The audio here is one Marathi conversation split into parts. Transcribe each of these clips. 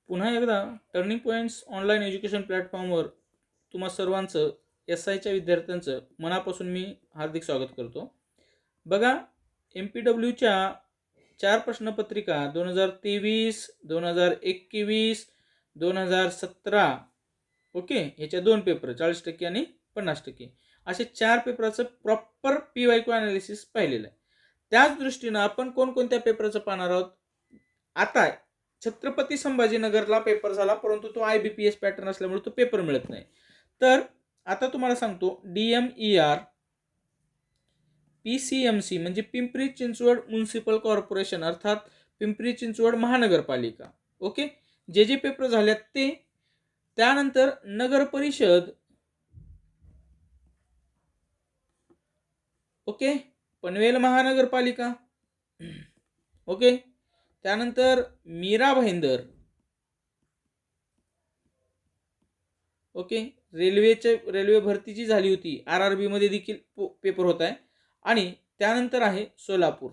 पुन्हा एकदा टर्निंग पॉईंट्स ऑनलाईन एज्युकेशन प्लॅटफॉर्मवर तुम्हा सर्वांचं SIच्या विद्यार्थ्यांचं मनापासून मी हार्दिक स्वागत करतो. बघा, MPWच्या 4 प्रश्नपत्रिका 2023, 2021, 2017 ओके, ह्याच्या 2 पेपर 40% आणि 50% असे 4 पेपराचं प्रॉपर PYQ ॲनालिसिस पाहिलेलं आहे. त्याच दृष्टीनं आपण कोणकोणत्या पेपरचं पाहणार आहोत. आता छत्रपती संभाजीनगरला पेपर झाला, परंतु तो IBPS पॅटर्न असल्यामुळे तो पेपर मिळत नाही. तर आता तुम्हाला सांगतो, DMER PCMC म्हणजे पिंपरी चिंचवड म्युनिसिपल कॉर्पोरेशन अर्थात पिंपरी चिंचवड महानगरपालिका. ओके, जे जे पेपर झालेत ते. त्यानंतर नगर परिषद, ओके, पनवेल महानगरपालिका, ओके, त्यानंतर मीरा भाईंदर, ओके, रेल्वे भरती जी झाली होती RRB मध्ये देखील पेपर होत आहे. आणि त्यानंतर आहे सोलापूर.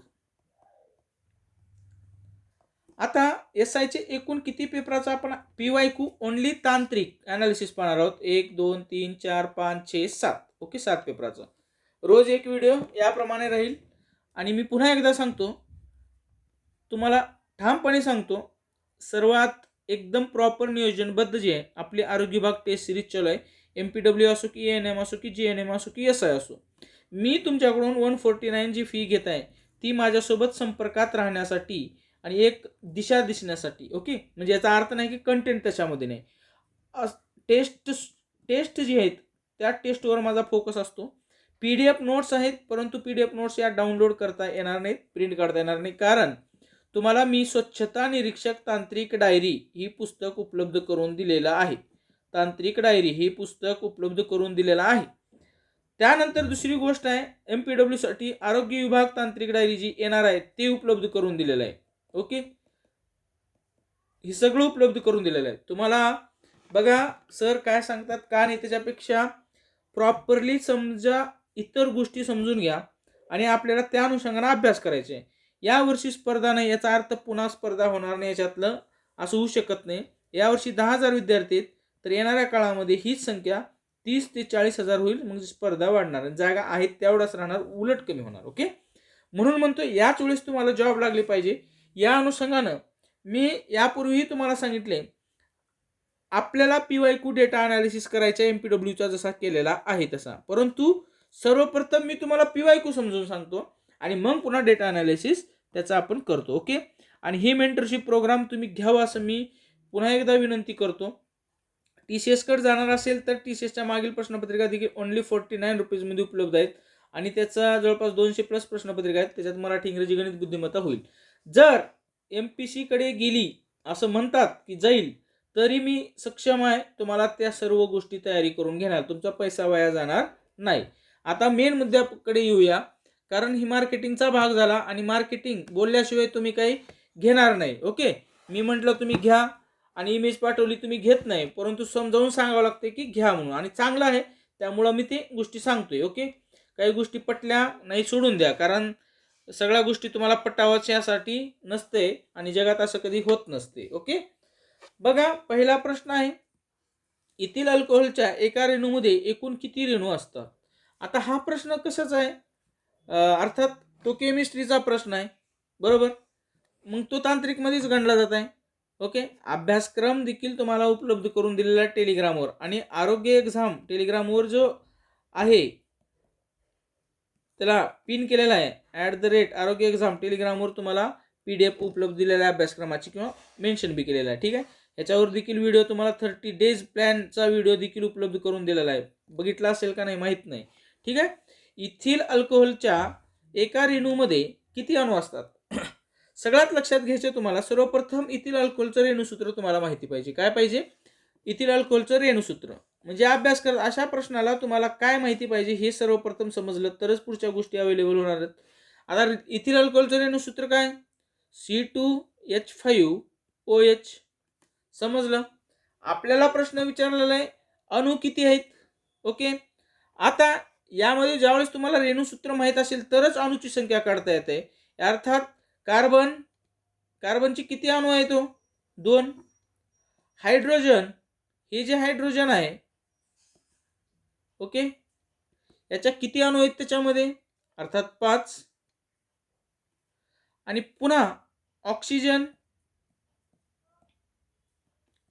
आता SIचे एकूण किती पेपराचा आपण PYQ ओनली तांत्रिक ॲनालिसिस पाहणार आहोत. 1 2 3 4 5 6 7 ओके, 7 पेपराचं. रोज एक व्हिडिओ याप्रमाणे राहील. आणि मी पुन्हा एकदा सांगतो, तुम्हाला ठामपणे सांगतो, सर्वात एकदम प्रॉपर नियोजनबद्ध जे आहे आपली आरोग्य विभाग टेस्ट सिरीज चालू आहे. MPW असो की ANM असो की GNM असो की SI असो, मी तुमच्याकडून 149 जी फी घेत आहे ती माझ्यासोबत संपर्कात राहण्यासाठी आणि एक दिशा दिसण्यासाठी. ओके, म्हणजे याचा अर्थ नाही की कंटेंट त्याच्यामध्ये नाही. टेस्ट जी आहेत त्या टेस्टवर माझा फोकस असतो. PDF नोट्स आहेत, परंतु PDF नोट्स या डाउनलोड करता येणार नाहीत, प्रिंट काढता येणार नाही, कारण तुम्हाला मी स्वच्छता निरीक्षक तांत्रिक डायरी ही पुस्तक उपलब्ध करून दिलेलं आहे. तांत्रिक डायरी ही पुस्तक उपलब्ध करून दिलेलं आहे. त्यानंतर दुसरी गोष्ट आहे, MPW साठी आरोग्य विभाग तांत्रिक डायरी जी येणार आहे ते उपलब्ध करून दिलेलं आहे. ओके, हे सगळं उपलब्ध करून दिलेलं आहे तुम्हाला. बघा सर काय सांगतात का नाही, त्याच्यापेक्षा प्रॉपरली समजा, इतर गोष्टी समजून घ्या आणि आपल्याला त्या अनुषंगाने अभ्यास करायचे. यावर्षी स्पर्धा नाही याचा अर्थ पुन्हा स्पर्धा होणार नाही, याच्यातलं असं होऊ शकत नाही. यावर्षी 10,000 विद्यार्थी आहेत, तर येणाऱ्या काळामध्ये हीच संख्या 30 ते 40,000 होईल. मग स्पर्धा वाढणार, जागा आहेत तेवढाच राहणार, उलट कमी होणार. ओके, म्हणून म्हणतो याच वेळेस तुम्हाला जॉब लागली पाहिजे. या अनुषंगानं मी यापूर्वीही तुम्हाला सांगितले, आपल्याला PYQ डेटा ॲनालिसिस करायचा MPWचा जसा केलेला आहे तसा, परंतु सर्वप्रथम मी तुम्हाला PYQ समजून सांगतो आणि मग पुन्हा डेटा ॲनालिसिस त्याचा आपण करतो. ओके, आणि ही मेंटरशिप प्रोग्राम तुम्ही घ्यावा असं मी पुन्हा एकदा विनंती करतो. TCS कडे जाणार असेल तर TCSच्या मागील प्रश्नपत्रिका देखील ओनली 49 रुपीजमध्ये उपलब्ध आहेत आणि त्याचा जवळपास 200+ प्रश्नपत्रिका आहेत. त्याच्यात मराठी, इंग्रजी, गणित, बुद्धिमत्ता होईल. जर MPC कडे गेली असं म्हणतात की जाईल, तरी मी सक्षम आहे तुम्हाला त्या सर्व गोष्टी तयारी करून घेणार, तुमचा पैसा वाया जाणार नाही. आता मेन मुद्द्याकडे येऊया, कारण ही मार्केटिंगचा भाग झाला आणि मार्केटिंग बोलल्याशिवाय तुम्ही काही घेणार नाही. ओके, मी म्हटलं तुम्ही घ्या आणि इमेज पाठवली तुम्ही घेत नाही, परंतु समजावून सांगावं लागते की घ्या म्हणून, आणि चांगलं आहे त्यामुळं मी ते गोष्टी सांगतोय. ओके, काही गोष्टी पटल्या नाही सोडून द्या, कारण सगळ्या गोष्टी तुम्हाला पटावाच्यासाठी नसते आणि जगात असं कधी होत नसते. ओके, बघा पहिला प्रश्न आहे, इथिल अल्कोहोलच्या एका रेणूमध्ये एकूण किती रेणू असतात. आता हा प्रश्न कशाचा आहे, अर्थात तो केमिस्ट्रीचा प्रश्न आहे, बरोबर. मग तो तांत्रिकमध्येच गणला जात आहे. ओके, अभ्यासक्रम देखील तुम्हाला उपलब्ध करून दिलेला टेलिग्रामवर, आणि आरोग्य एक्झाम टेलिग्रामवर जो आहे त्याला पिन केलेला आहे @आरोग्य एक्झाम टेलिग्रामवर तुम्हाला PDF उपलब्ध दिलेला आहे अभ्यासक्रमाची, किंवा मेन्शन बी केलेला आहे. ठीक आहे, याच्यावर देखील व्हिडिओ तुम्हाला 30 डेज प्लॅनचा व्हिडिओ देखील उपलब्ध करून दिलेला आहे. बघितला असेल का नाही माहीत नाही. ठीक आहे, इथिल अल्कोहोलच्या एका रेणूमध्ये किती अणू असतात. सगळ्यात लक्षात घ्यायचे तुम्हाला, सर्वप्रथम इथिल अल्कोहोलचं रेणूसूत्र तुम्हाला माहिती पाहिजे. काय पाहिजे, इथिल अल्कोहोलचं रेणूसूत्र. म्हणजे अभ्यास करत अशा प्रश्नाला तुम्हाला काय माहिती पाहिजे हे सर्वप्रथम समजलं तरच पुढच्या गोष्टी अवेलेबल होणार आहेत. आता इथिल अल्कोहोलचं रेणूसूत्र काय, C2H5OH. समजलं. आपल्याला प्रश्न विचारलेला आहे अणू किती आहेत. ओके, आता यामध्ये ज्यावेळेस तुम्हाला रेणूसूत्र माहीत असेल तरच अणूची संख्या काढता येते. अर्थात कार्बनची किती अणू आहे तो 2, हायड्रोजन, हे जे हायड्रोजन आहे, ओके, याच्या किती अणू आहेत त्याच्यामध्ये, अर्थात 5. आणि पुन्हा ऑक्सिजन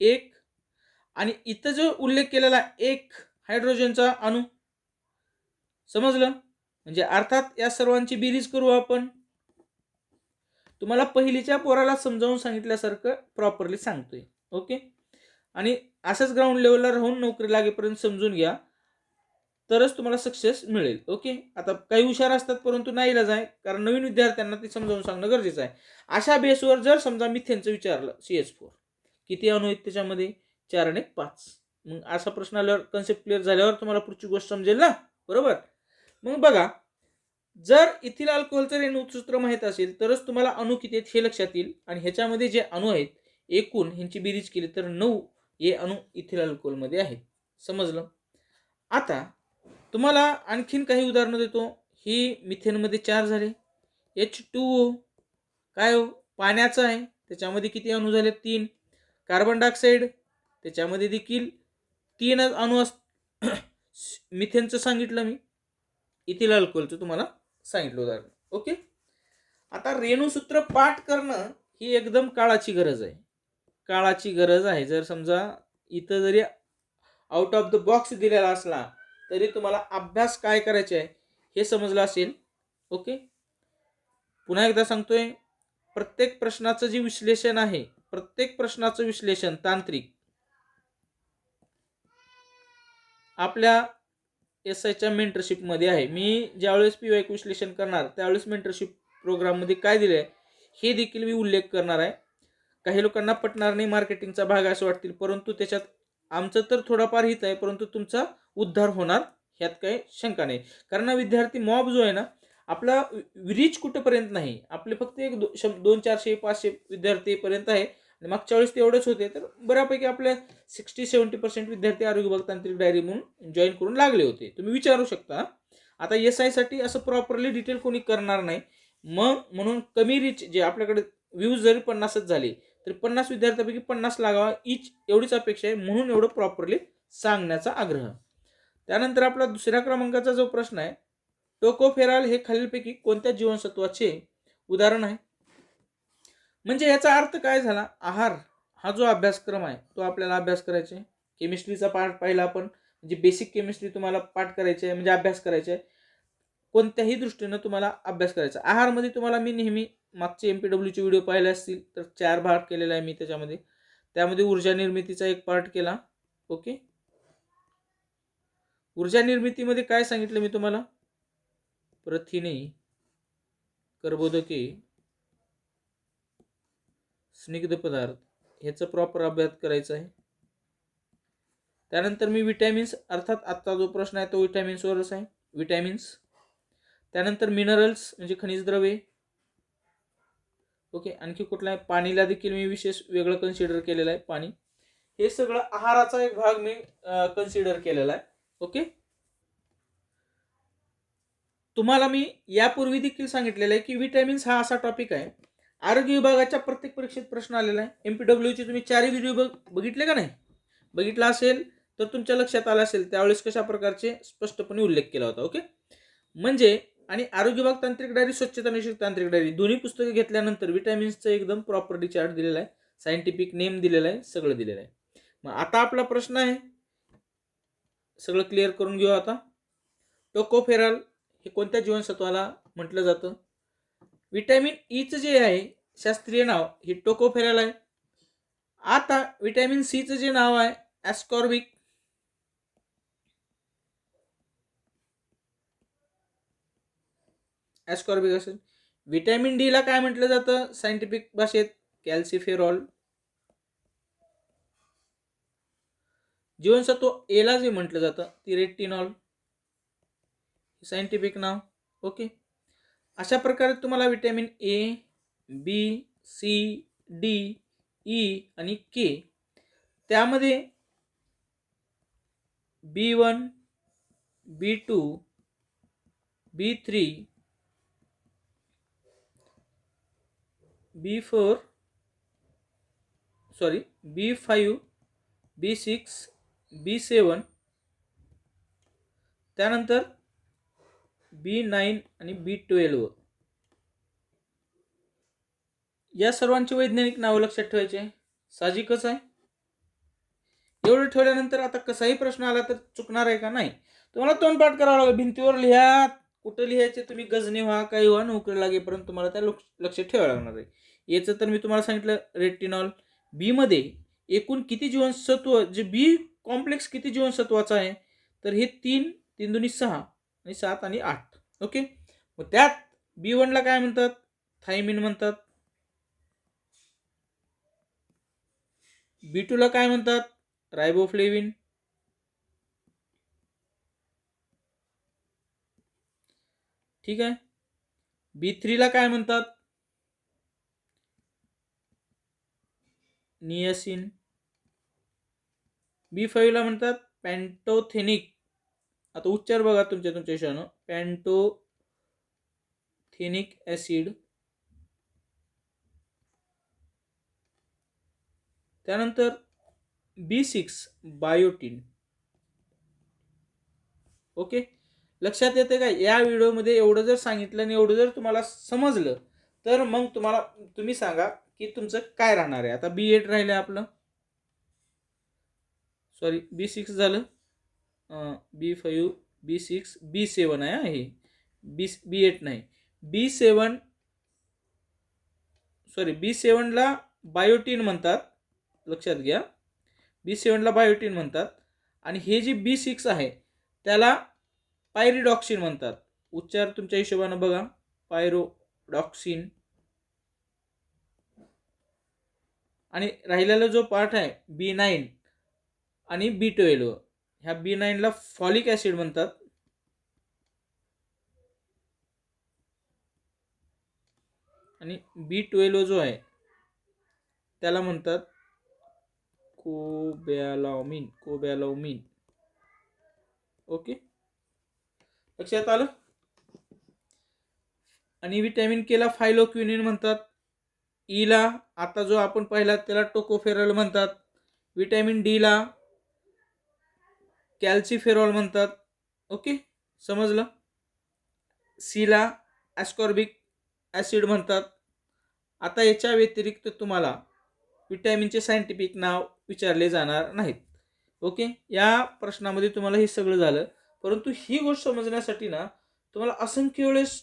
1, आणि इथं जो उल्लेख केलेला 1 हायड्रोजनचा अणू, समजलं? म्हणजे अर्थात या सर्वांची बेरीज करू आपण. तुम्हाला पहिलीच्या पोराला समजावून सांगितल्यासारखं प्रॉपरली सांगतोय, ओके. आणि असंच ग्राउंड लेवलला राहून नोकरी लागेपर्यंत समजून घ्या, तरच तुम्हाला सक्सेस मिळेल, ओके. आता काही हुशार असतात परंतु नाईलाज आहे, कारण नवीन विद्यार्थ्यांना ते समजावून सांगणं गरजेचं आहे. अशा बेसवर जर समजा मिथेनचं विचारलं, CH4 किती अणू आहेत त्याच्यामध्ये, 4 आणि 5. मग असा प्रश्न आल्यावर कन्सेप्ट क्लिअर झाल्यावर तुम्हाला पुढची गोष्ट समजेल ना, बरोबर. मग बघा, जर इथिल अल्कोहोलचं रेणूसूत्र माहीत असेल तरच तुम्हाला अणू किती आहेत हे लक्षात येईल. आणि ह्याच्यामध्ये जे अणू आहेत एकूण ह्यांची बेरीज केली तर 9 हे अणू इथिल अल्कोहोलमध्ये आहेत. समजलं? आता तुम्हाला आणखीन काही उदाहरणं देतो. ही मिथेनमध्ये 4 झाले. H2O काय हो, पाण्याचं आहे, त्याच्यामध्ये किती अणू झाले, 3. कार्बन डायऑक्साईड, त्याच्यामध्ये देखील 3 अणू मिथेनचं सांगितलं मी, इथिल अल्कोहोलचं तुम्हाला सांगितलं उदाहरण, ओके. आता रेणूसूत्र पाठ करणं ही एकदम काळाची गरज आहे, काळाची गरज आहे. जर समजा इथं जरी आउट ऑफ द बॉक्स दिलेला असला तरी तुम्हाला अभ्यास काय करायचे आहे हे समजलं असेल, ओके. पुन्हा एकदा सांगतोय, प्रत्येक प्रश्नाचं जे विश्लेषण आहे, प्रत्येक प्रश्नाचं विश्लेषण तांत्रिक आपल्या SIच्या मेंटरशिपमध्ये आहे. मी ज्यावेळेस PYQ विश्लेषण करणार त्यावेळेस मेंटरशिप प्रोग्राममध्ये काय दिलं आहे हे देखील मी उल्लेख करणार आहे. काही लोकांना पटणार नाही, मार्केटिंगचा भाग असं वाटतील, परंतु त्याच्यात आमचं तर थोडाफार हित आहे, परंतु तुमचा उद्धार होणार ह्यात काही शंका नाही. कारण विद्यार्थी मॉब जो आहे ना, आपला रीच कुठेपर्यंत नाही, आपले फक्त एक 200-400-500 विद्यार्थीपर्यंत आहे. आणि मागच्या वेळेस ते एवढेच होते, तर बऱ्यापैकी आपल्या 60-70% विद्यार्थी आरोग्य विभाग तांत्रिक डायरी म्हणून जॉईन करून लागले होते. तुम्ही विचारू शकता. आता SIसाठी असं प्रॉपरली डिटेल कोणी करणार नाही, मग म्हणून कमी रीच, जे आपल्याकडे व्ह्यूज जरी 50च झाले तरी 50 विद्यार्थ्यांपैकी 50 लागावा ईच, एवढीच अपेक्षा आहे, म्हणून एवढं प्रॉपरली सांगण्याचा आग्रह. त्यानंतर आपला दुसऱ्या क्रमांकाचा जो प्रश्न आहे, टोकोफेरॉल हे खालीलपैकी कोणत्या जीवनसत्वाचे उदाहरण आहे. म्हणजे याचा अर्थ काय झाला, आहार हा जो अभ्यासक्रम आहे तो आपल्याला अभ्यास करायचा आहे. केमिस्ट्रीचा पाठ पाहिला आपण, म्हणजे बेसिक केमिस्ट्री तुम्हाला पाठ करायची आहे, म्हणजे अभ्यास करायचा आहे. कोणत्याही दृष्टीनं तुम्हाला अभ्यास करायचा. आहारमध्ये तुम्हाला मी नेहमी मागचे MPWचे व्हिडिओ पाहिले असतील तर 4 भाग केलेला आहे मी त्याच्यामध्ये. त्यामध्ये ऊर्जा निर्मितीचा एक पार्ट केला, ओके. ऊर्जा निर्मितीमध्ये काय सांगितलं मी तुम्हाला, प्रथिने, कर्बोदके, स्निग्ध पदार्थ ह्याचा प्रॉपर अभ्यास करायचा आहे. त्यानंतर मी विटॅमिन्स, अर्थात आत्ता जो प्रश्न आहे तो विटॅमिन्सवरच आहे, विटॅमिन्स. त्यानंतर मिनरल्स म्हणजे खनिज द्रव्ये, ओके. आणखी कुठला आहे, पाणीला देखील मी विशेष वेगळं कन्सिडर केलेलं आहे, पाणी. हे सगळं आहाराचा एक भाग मी कन्सिडर केलेला आहे, ओके. तुम्हाला मी यापूर्वी देखील सांगितलेलं आहे की विटॅमिन्स हा असा टॉपिक आहे, आरोग्य विभागाच्या प्रत्येक परीक्षेत प्रश्न आलेला आहे. MPWचे तुम्ही 4 व्हिडिओ बघितले का नाही, बघितला असेल तर तुमच्या लक्षात आलं असेल त्यावेळेस कशा प्रकारचे स्पष्टपणे उल्लेख केला होता, ओके. म्हणजे आणि आरोग्य विभाग तांत्रिक डायरी, स्वच्छता निश्चित तांत्रिक डायरी, दोन्ही पुस्तके घेतल्यानंतर विटॅमिन्सचं एकदम प्रॉपर्टी चार्ट दिलेला आहे, सायंटिफिक नेम दिलेला आहे, सगळं दिलेलं आहे. मग आता आपला प्रश्न आहे, सगळं क्लिअर करून घेऊ आता. टोकोफेरॉल हे कोणत्या जीवनसत्वाला म्हटलं जातं. विटॅमिन ईचं जे आहे शास्त्रीय नाव हे टोकोफेरॉल आहे. आता विटॅमिन सीचं जे नाव आहे ॲस्कॉर्बिक. ॲस्कॉर्बिक असेल. विटॅमिन डी ला काय म्हटलं जातं सायंटिफिक भाषेत, कॅल्सिफेरॉल. जीवनसत्व एला जे म्हटलं जातं ती रेटिनॉल, सायंटिफिक नाव, ओके. अशा प्रकारे तुम्हाला vitamin A, B, C, D, E आणि के, त्यामध्ये B1, B2, B3, B4, B5 B6, B7, त्यानंतर B9 आणि B12. या सर्वांची वैज्ञानिक नावं लक्षात ठेवायची आहे. साहजिकच आहे. एवढं ठेवल्यानंतर आता कसाही प्रश्न आला तर चुकणार आहे का? नाही. तुम्हाला तोंडपाठ करावं लागेल. भिंतीवर लिहा, कुठं लिहायचे तुम्ही गजने व्हा, काही व्हा, नोकरी लागेपर्यंत तुम्हाला त्या लक्षात ठेवावं लागणार आहे. याचं तर मी तुम्हाला सांगितलं रेटिनॉल. बी मध्ये एकूण किती जीवनसत्व, जे बी कॉम्प्लेक्स किती जीवनसत्वाचा आहे, तर हे 3, 3 दुनी 6 आणि 7 आणि 8. ओके. मग त्यात B1ला काय म्हणतात? थायमिन म्हणतात. B2ला काय म्हणतात? रायबोफ्लेविन. ठीक आहे. B3ला काय म्हणतात? नियासिन. B5ला म्हणतात पॅन्टोथेनिक. आता उच्चार बघा तुमच्या हिशोबानं. पॅन्टोथेनिक ऍसिड. त्यानंतर B6 बायोटीन. ओके. लक्षात येते का? या व्हिडिओमध्ये एवढं जर सांगितलं आणि एवढं जर तुम्हाला समजलं तर मग तुम्ही सांगा की तुमचं काय राहणार आहे. आता B8 राहिलं आपलं, सॉरी B6 झालं, B5, B6, B7 आहे हे, B8 नाही. B7, सॉरी B7ला बायोटीन म्हणतात, लक्षात घ्या. B7ला बायोटीन म्हणतात. आणि हे जे B6 आहे त्याला पायरिडॉक्सिन म्हणतात. उच्चार तुमच्या हिशोबानं बघा. पायरोडॉक्सिन. आणि राहिलेला जो पार्ट आहे B9 आणि B12, ह्या B9ला फॉलिक ऍसिड म्हणतात. आणि B12 जो आहे त्याला म्हणतात कोबॅलामिन. ओके. लक्षात आलं. आणि विटॅमिन केला फायलोक्विनिन म्हणतात. ईला आता जो आपण पाहिला त्याला टोकोफेरॉल म्हणतात. विटॅमिन डीला कॅल्सिफेरॉल म्हणतात. ओके, समजलं. सीला ॲस्कॉर्बिक ॲसिड म्हणतात. आता याच्या व्यतिरिक्त तुम्हाला विटॅमिनचे सायंटिफिक नाव विचारले जाणार नाहीत. ओके. या प्रश्नामध्ये तुम्हाला हे सगळं झालं. परंतु ही गोष्ट समजण्यासाठी ना तुम्हाला असंख्य वेळेस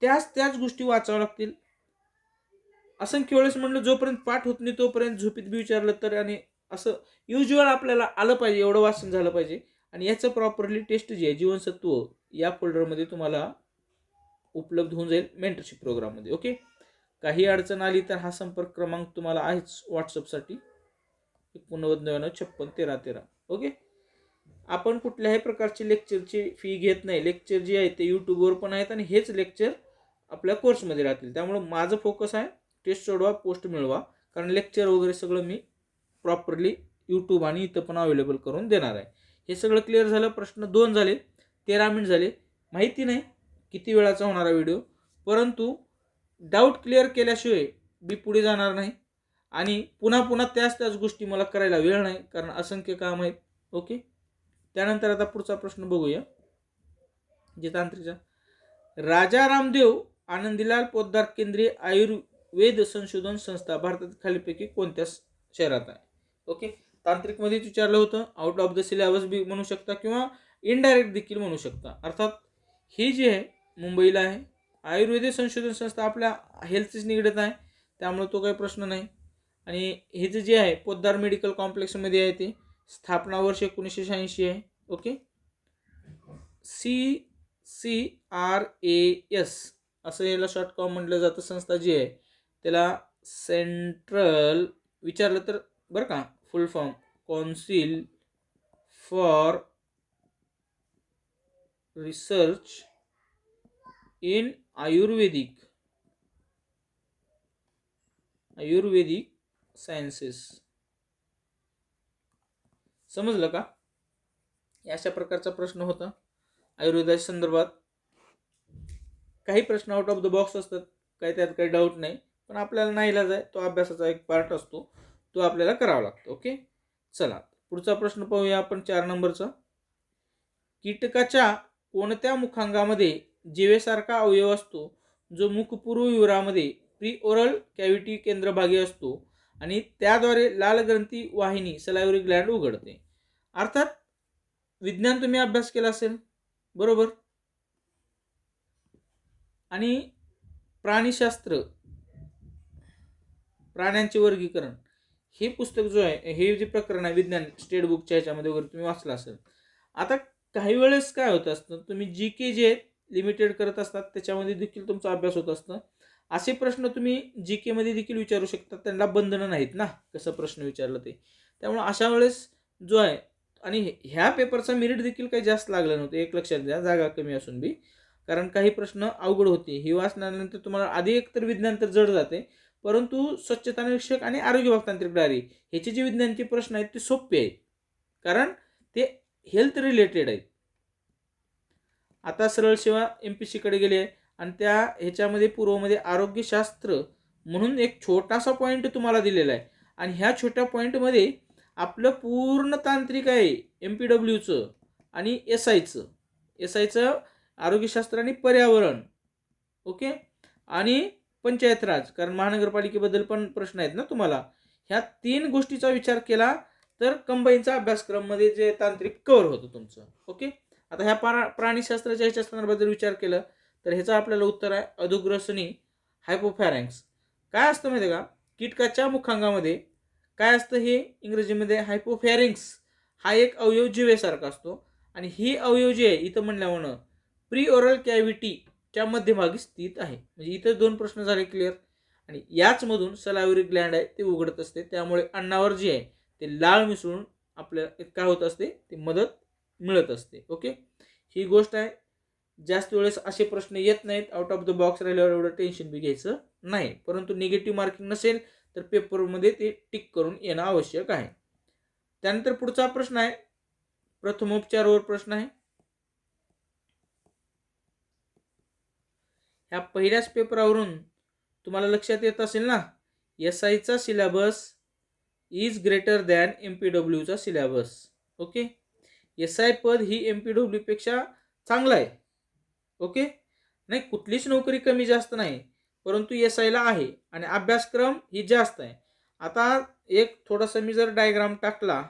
त्याच गोष्टी वाचाव्या लागतील. असंख्य वेळेस म्हणलं जोपर्यंत पाठ होत नाही तोपर्यंत झोपीत बी विचारलं तर, आणि असं युज्युअल आपल्याला आलं पाहिजे, एवढं वाचन झालं पाहिजे. आणि याचं प्रॉपरली टेस्ट जी आहे जीवनसत्व या फोल्डरमध्ये तुम्हाला उपलब्ध होऊन जाईल मेंटरशिप प्रोग्राममध्ये. ओके. काही अडचण आली तर हा संपर्क क्रमांक तुम्हाला आहेच व्हॉट्सअपसाठी, 89561313. ओके. आपण कुठल्याही प्रकारची लेक्चरची फी घेत नाही. लेक्चर जे आहे ते यूट्यूबवर पण आहेत आणि हेच लेक्चर आपल्या कोर्समध्ये राहतील. त्यामुळे माझं फोकस आहे टेस्ट सोडवा, पोस्ट मिळवा. कारण लेक्चर वगैरे सगळं मी प्रॉपरली यूट्यूब आणि इथं पण अवेलेबल करून देणार आहे. हे सगळं क्लिअर झालं. प्रश्न 2 झाले, 13 मिनिट झाले. माहिती नाही किती वेळाचा होणारा व्हिडिओ, परंतु डाऊट क्लिअर केल्याशिवाय मी पुढे जाणार नाही. आणि पुन्हा त्याच गोष्टी मला करायला वेळ नाही, कारण असंख्य काम आहेत. ओके. त्यानंतर आता पुढचा प्रश्न बघूया. जे तांत्रिकचा, राजा रामदेव आनंदीलाल पोद्दार केंद्रीय आयुर्वेद संशोधन संस्था भारतात खालीपैकी कोणत्या शहरात आहे? ओके. तांत्रिक मध्ये विचारलं होतं. आउट ऑफ द सिलेबस बी म्हणू शकता किंवा इनडायरेक्ट देखील म्हणू शकता. अर्थात हे जे आहे मुंबईला आहे. आयुर्वेदिक संशोधन संस्था आपल्या हेल्थच निगडीत आहे, त्यामुळे तो काही प्रश्न नाही. आणि हे जे आहे पोद्दार मेडिकल कॉम्प्लेक्समध्ये आहे. ते स्थापना वर्ष 1986 आहे. ओके. CCRAS असं याला शॉर्ट फॉर्म म्हटलं जातं. संस्था जी आहे त्याला सेंट्रल विचारलं तर बरं का, फुल form council for research in Ayurvedic sciences. समजलं का? अशा प्रकारचा प्रश्न होता आयुर्वेदाच्या संदर्भात. काही प्रश्न आउट ऑफ द बॉक्स असतात, काही त्यात काही डाऊट नाही, पण आपल्याला नाईलाज आहे, तो अभ्यासाचा एक पार्ट असतो, तो आपल्याला करावा लागतो. ओके. चला पुढचा प्रश्न पाहूया आपण 4 नंबरचा. कीटकाच्या कोणत्या मुखांगामध्ये जिवेसारखा अवयव असतो जो मुखपूर्व विवरामध्ये प्री ओरल कॅव्हिटी केंद्रभागी असतो आणि त्याद्वारे लाल ग्रंथी वाहिनी सलायवरी ग्लँड उघडते? अर्थात विज्ञान तुम्ही अभ्यास केला असेल, बरोबर. आणि प्राणीशास्त्र, प्राण्यांचे वर्गीकरण हे पुस्तक जो आहे, हे जे प्रकरण आहे विज्ञान स्टेट बुकच्या ह्याच्यामध्ये वगैरे तुम्ही वाचलं असेल. आता काही वेळेस काय होत असतं, तुम्ही जी के जे लिमिटेड करत असतात त्याच्यामध्ये देखील तुमचा अभ्यास होत असतं. असे प्रश्न तुम्ही जी के मध्ये देखील विचारू शकता, त्यांना बंधनं नाहीत ना कसं प्रश्न विचारलं ते. त्यामुळे अशा वेळेस जो आहे, आणि ह्या पेपरचा मेरिट देखील काही जास्त लागलं नव्हतं, एक लक्षात घ्या, जागा कमी असून बी. कारण काही प्रश्न अवघड होते. ही वाचल्यानंतर तुम्हाला आधी एक तर विज्ञान तर जड जाते, परंतु स्वच्छता निरीक्षक आणि आरोग्य विभाग तांत्रिक डायरी ह्याचे जे विज्ञानचे प्रश्न आहेत ते सोपे आहेत, कारण ते हेल्थ रिलेटेड आहेत. आता सरळ सेवा MPSC कडे गेली आहे आणि त्या ह्याच्यामध्ये पूर्वमध्ये आरोग्यशास्त्र म्हणून एक छोटासा पॉईंट तुम्हाला दिलेला आहे आणि ह्या छोट्या पॉईंटमध्ये आपलं पूर्ण तांत्रिक आहे MPWचं आणि SIचं आरोग्यशास्त्र आणि पर्यावरण, ओके, आणि पंचायत राज, कारण महानगरपालिकेबद्दल पण प्रश्न आहेत ना तुम्हाला. ह्या 3 गोष्टीचा विचार केला तर कंबाईनचा अभ्यासक्रममध्ये जे तांत्रिक कव्हर होतं तुमचं, ओके. आता ह्या प्राणीशास्त्राच्या ह्याच्या संदर्भात विचार केला तर ह्याचं आपल्याला उत्तर आहे अधोग्रसनी हायपोफॅरॅंक्स. काय असतं माहिती आहे का, कीटकाच्या मुखांगामध्ये काय असतं, हे इंग्रजीमध्ये हायपोफॅरिंक्स हा एक अवयव जिवेसारखा असतो आणि ही अवयव जे आहे इथं म्हणल्यामुळं प्री ओरल कॅव्हिटीच्या मध्यभागी स्थित आहे. म्हणजे इथं 2 प्रश्न झाले क्लिअर. आणि याचमधून सलायवरी ग्लँड आहे ते उघडत असते, त्यामुळे अन्नावर जे आहे ते लाळ मिसळून आपल्याला काय होत असते, ते मदत मिळत असते, ओके. ही गोष्ट आहे. जास्त वेळेस असे प्रश्न येत नाहीत, आउट ऑफ द बॉक्स राहिल्यावर एवढं टेन्शन बी घ्यायचं नाही, परंतु निगेटिव्ह मार्किंग नसेल तर पेपरमध्ये ते टिक करून येणं आवश्यक आहे. त्यानंतर पुढचा प्रश्न आहे प्रथमोपचारावर प्रश्न आहे. ह्या पहिल्याच पेपरावरून तुम्हाला लक्षात येत असेल ना, SIचा सिलेबस इज ग्रेटर दॅन MPWचा सिलेबस, ओके. SI पद ही MPW पेक्षा चांगला आहे, ओके. नाही, कुठलीच नोकरी कमी जास्त नाही, परंतु SIला आहे आणि अभ्यासक्रम ही जास्त आहे. आता एक थोडासा मी जर डायग्राम टाकला,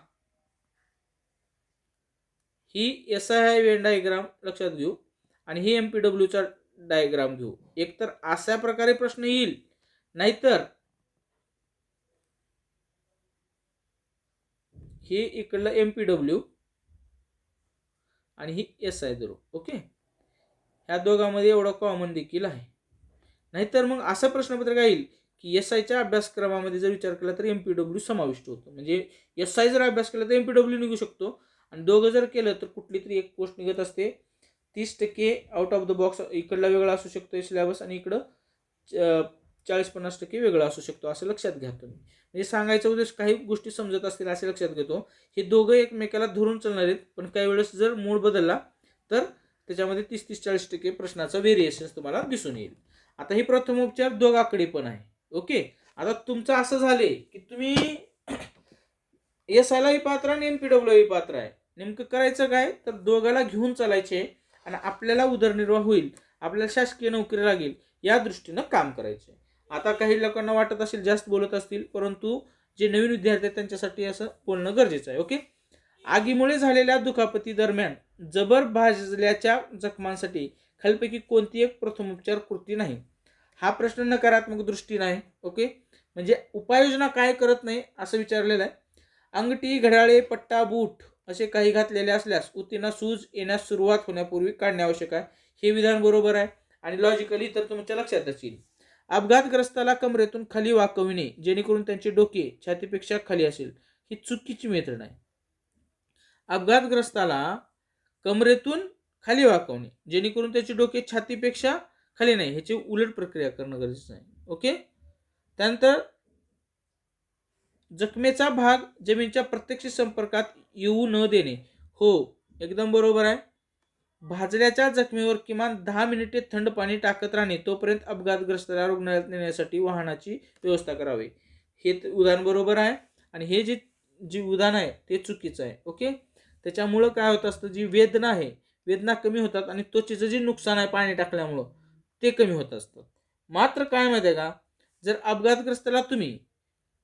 ही SI आहे वेन डायग्राम लक्षात घेऊ आणि ही MPWचा डायग्राम घेऊ. एकतर अशा प्रकारे प्रश्न येईल, नाहीतर हे इकडलं MPW आणि ही SI धरू, ओके. ह्या दोघांमध्ये एवढं कॉमन देखील आहे. नाहीतर मग असं प्रश्नपत्र काय येईल की SIच्या अभ्यासक्रमामध्ये जर विचार केला तर MPW समाविष्ट होतो. म्हणजे SI जर अभ्यास केला तर MPW निघू शकतो आणि दोघं जर केलं तर कुठली तरी एक पोस्ट निघत असते. 30% आउट ऑफ द बॉक्स इकडला वेगळा असू शकतो सिलेबस आणि इकडं 40-50% वेगळा असू शकतो, असं लक्षात घ्या तुम्ही. म्हणजे सांगायचा उद्देश काही गोष्टी समजत असतील असे लक्षात घेतो. हे दोघं एकमेकाला धरून चालणार आहेत, पण काही वेळेस जर मूड बदलला तर त्याच्यामध्ये 30-40% प्रश्नाचा व्हेरिएशन्स तुम्हाला दिसून येईल. आता ही प्रथमोपचार दोघाकडे पण आहे, ओके. आता तुमचं असं झाले की तुम्ही SIलाही पात्र आणि MPWलाही पात्र आहे. नेमकं करायचं काय, तर दोघाला घेऊन चालायचे आणि आपल्याला उदरनिर्वाह होईल, आपल्याला शासकीय नोकरी लागेल या दृष्टीनं काम करायचे. आता काही लोकांना वाटत असेल जास्त बोलत असतील, परंतु जे नवीन विद्यार्थी आहेत त्यांच्यासाठी असं बोलणं गरजेचं आहे, ओके. आगीमुळे झालेल्या दुखापती दरम्यान जबर भाजल्याच्या जखमांसाठी खालीलपैकी कोणती एक प्रथमोपचार कृती नाही? हा प्रश्न नकारात्मक दृष्टी नाही, ओके. म्हणजे उपाययोजना काय करत नाही असं विचारलेलं आहे. अंगठी, घड्याळे, पट्टा, बूट असे काही घातलेले असल्यास उतींना सूज येण्यास सुरुवात होण्यापूर्वी काढणे आवश्यक आहे. हे विधान बरोबर आहे आणि लॉजिकली तर तुमच्या लक्षातच येईल. अपघातग्रस्ताला कमरेतून खाली वाकविणे जेणेकरून त्यांचे डोके छातीपेक्षा खाली असेल, ही चुकीची मेथड आहे. अपघातग्रस्ताला कमरेतून खाली वाकवणे जेणेकरून त्याचे डोके छातीपेक्षा खाली नाही, ह्याची उलट प्रक्रिया करणं गरजेचं आहे, ओके. त्यानंतर जखमेचा भाग जमिनीच्या प्रत्यक्ष संपर्कात येऊ न देणे, हो एकदम बरोबर आहे. भाजल्याच्या जखमेवर किमान 10 मिनिटे थंड पाणी टाकत राहणे तोपर्यंत अपघातग्रस्ताला रुग्णालयात नेण्यासाठी वाहनाची व्यवस्था करावी, हे उदाहरण बरोबर आहे. आणि हे जे जी उदाहरण आहे ते चुकीचं आहे. ओके. त्याच्यामुळं काय होत असतं, जी वेदना आहे, वेदना कमी होतात आणि त्वचेचं जे नुकसान आहे पाणी टाकल्यामुळं ते कमी होत असतं. मात्र काय माहिती आहे का, जर अपघातग्रस्ताला तुम्ही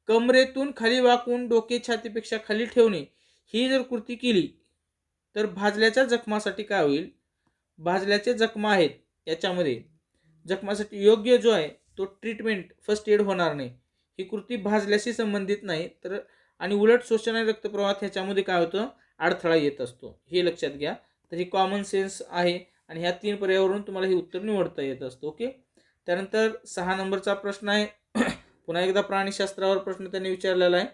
कमरेतून खाली वाकून डोके छातीपेक्षा खाली ठेवणे ही जर कृती केली तर भाजल्याच्या जखमासाठी काय होईल, भाजल्याचे जखमा आहेत याच्यामध्ये जखमासाठी योग्य जो आहे तो ट्रीटमेंट फर्स्ट एड होणार नाही. ही कृती भाजल्याशी संबंधित नाही तर आणि उलट शोषण आणि रक्तप्रवाहात ह्याच्यामध्ये काय होतं, अडथळा येत असतो. हे लक्षात घ्या. तर ही कॉमन सेन्स आहे आणि ह्या 3 पर्यायावरून तुम्हाला हे उत्तर निवडता येत असतं. ओके. त्यानंतर 6 नंबरचा प्रश्न आहे. पुन्हा एकदा प्राणीशास्त्रावर प्रश्न त्यांनी विचारलेला आहे.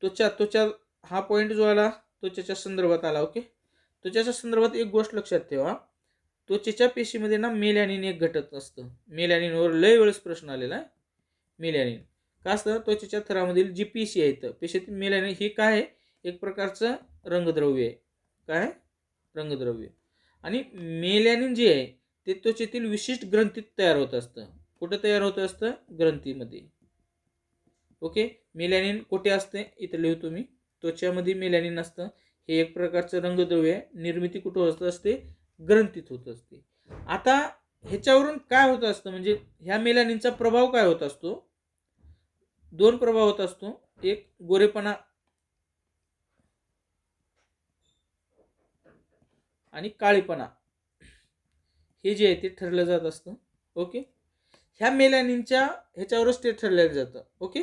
त्वचा त्वचा हा पॉईंट जो आला त्वचेच्या संदर्भात आला. ओके. त्वचेच्या संदर्भात एक गोष्ट लक्षात ठेवा, त्वचेच्या पेशीमध्ये ना मेलॅनिन एक घटक असतं. मेलॅनिनवर लय वेळेस प्रश्न आलेला आहे. मेलॅनिन का असतं, त्वचेच्या थरामधील जी पेशी आहेत पेशीतील मेलॅनिन हे काय आहे, एक प्रकारचं रंगद्रव्य आहे. काय रंगद्रव्य. आणि मेलॅनिन जे आहे ते त्वचेतील विशिष्ट ग्रंथीत तयार होत असतं. कुठं तयार होत असतं, ग्रंथीमध्ये. ओके. मेलॅनिन कुठे असते, इथं लिहतो मी. त्वचेमध्ये मेलॅनिन असतं. हे एक प्रकारचं रंगद्रव्य आहे. निर्मिती कुठं होत असते, ग्रंथीत होत असते. आता ह्याच्यावरून काय होत असतं, म्हणजे ह्या मेलॅनिनचा प्रभाव काय होत असतो, 2 प्रभाव होत असतो. एक गोरेपणा आणि काळेपणा हे जे आहे ते ठरलं जात असतं. ओके. ह्या मेलॅनिनच्या ह्याच्यावरच ते ठरलं जातं. ओके.